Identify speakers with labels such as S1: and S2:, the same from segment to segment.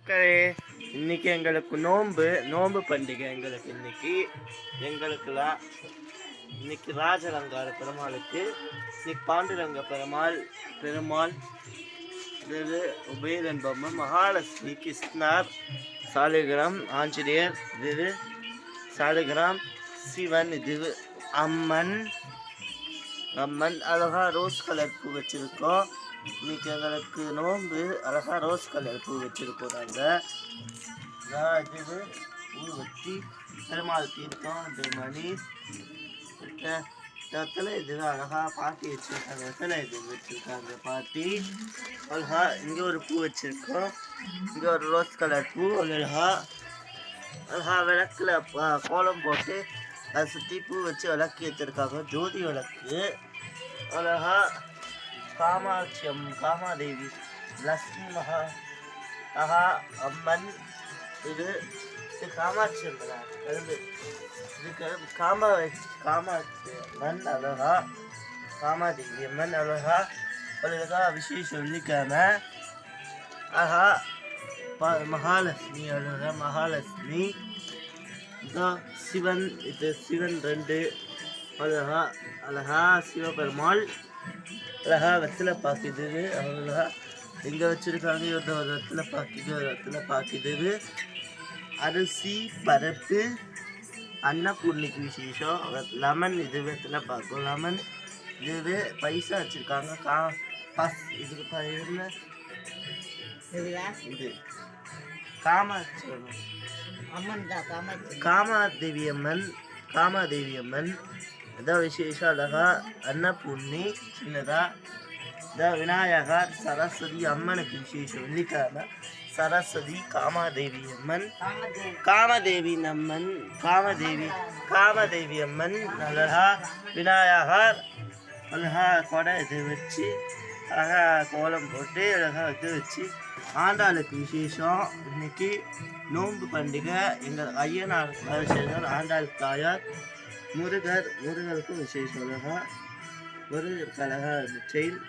S1: மக்களே, இன்னைக்கு எங்களுக்கு நோன்பு பண்டிகை. எங்களுக்குலாம் இன்னைக்கு ராஜலங்கார பெருமாளுக்கு, இன்னைக்கு பாண்டுரங்க பெருமாள் இது உபேதன் பொம்மை, மகாலட்சுமி, கிருஷ்ணர், சாலிகிராம், ஆஞ்சநேயர், இது சாலிகிராம், சிவன், இது அம்மன். அழகா ரோஸ் கலர் பூ வச்சிருக்கோம். இன்னைக்கு எங்களுக்கு நோன்பு. அழகா ரோஸ் கலர் பூ வச்சிருக்கோம். நாங்கள் இது பூ வச்சு பெருமாள் தீர்த்தம், இது மணி இடத்துல இது அழகா பாட்டி வச்சிருக்காங்க. இடத்துல இது வச்சிருக்காங்க பாட்டி. அழகா இங்கே ஒரு பூ வச்சிருக்கோம். இங்கே ஒரு ரோஸ் கலர் பூ. அழகா விளக்குல கோலம் போட்டு அதை சுற்றி பூ வச்சு விளக்கு ஏற்றிருக்காங்க. ஜோதி விளக்கு. அழகா காமாதேவி, லக்ஷ்மி அம்மன். இது காமாட்சி அம்மன். இதுக்கு காமாட்சி அம்மன். அழகா காமாதேவி அம்மன். அழகா விசேஷம் வெள்ளிக்கிழமை. அழகா மகாலட்சுமி. மகாலட்சுமி. சிவன். இது சிவன் 2. அழகா சிவபெருமாள். அழகா வெத்தலை பாக்குது. அழகா இங்கே வச்சிருக்காங்க. ஒரு வெத்தலை பாக்குது, ஒரு வெத்தலை பாக்குது. அரிசி பருப்பு அன்னபூர்ணிக்கு விசேஷம். லெமன். இது வெத்தலை பார்க்கும் லெமன். இது பைசா வச்சிருக்காங்க. இதுக்கு என்ன இது காமாட்சி அம்மன். காமாதேவி அம்மன். இதான் விசேஷம். அழகா அன்னபூர்ணி சின்னதா. இதான் விநாயகர், சரஸ்வதி அம்மனுக்கு விசேஷம் வெள்ளிக்கிழமை. சரஸ்வதி, காமாதேவி அம்மன், காமாதேவி அம்மன். அழகா விநாயகர். அழகா கொடை இது வச்சு அழகா கோலம் போட்டு அழகா இது வச்சு ஆண்டாளுக்கு விசேஷம். இன்னைக்கு நோன்பு பண்டிகை. எங்கள் ஐயனார் விசேஷம். ஆண்டாள் தாயார். முருகருக்கு விசேஷம். அழகா முருகருக்கு அழகா செயின்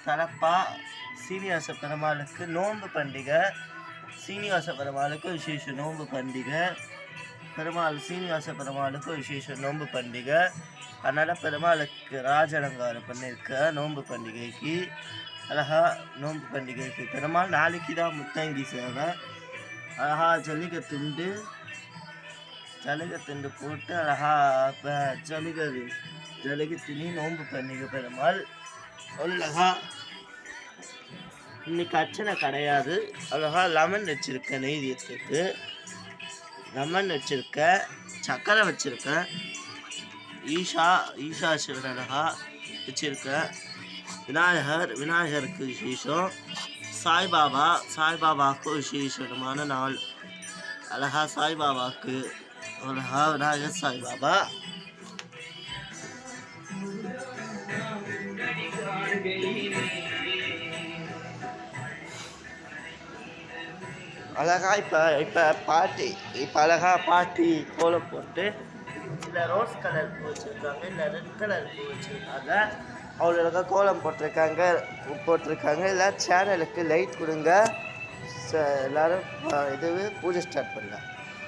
S1: தலப்பா. சீனிவாச பெருமாளுக்கு நோன்பு பண்டிகை. சீனிவாச பெருமாளுக்கு விசேஷ நோன்பு பண்டிகை. சீனிவாச பெருமாளுக்கு விசேஷ நோன்பு பண்டிகை. அதனால் பெருமாளுக்கு ராஜலங்காரம் பண்ணியிருக்க நோன்பு பண்டிகைக்கு. அழகா நோன்பு பண்டிகைக்கு பெருமாள். நாளைக்கு தான் முத்தங்கி சேவை. அழகா ஜல்லிக்கட்டுண்டு போட்டு அழகா ஜல்லிக்கட்டுனி நோன்பு பண்டிகை பெருமாள். அழகா இன்னைக்கு அர்ச்சனை கிடையாது. அழகா லெமன் வச்சிருக்க, நெய்தியத்துக்கு லெமன் வச்சிருக்க, சக்கரை வச்சிருக்க. ஈஷா சிவன் அழகா வச்சிருக்க. விநாயகருக்கு விசேஷம். சாய்பாபாவுக்கு விசேஷமான நாள். அழகா சாய்பாபாவுக்கு அழகா விநாயகர் சாய்பாபா. அழகா இப்போ அழகா பாட்டி கோலம் போட்டு இல்லை ரோஸ் கலர் பூ வச்சுருக்காங்க, இல்லை ரெட் கலர் பூ வச்சுருக்காங்க. அவ்வளோ கோலம் போட்டிருக்காங்க. இல்லை சேனலுக்கு லைட் கொடுங்க. எல்லோரும் பூஜை ஸ்டார்ட் பண்ணலாம்.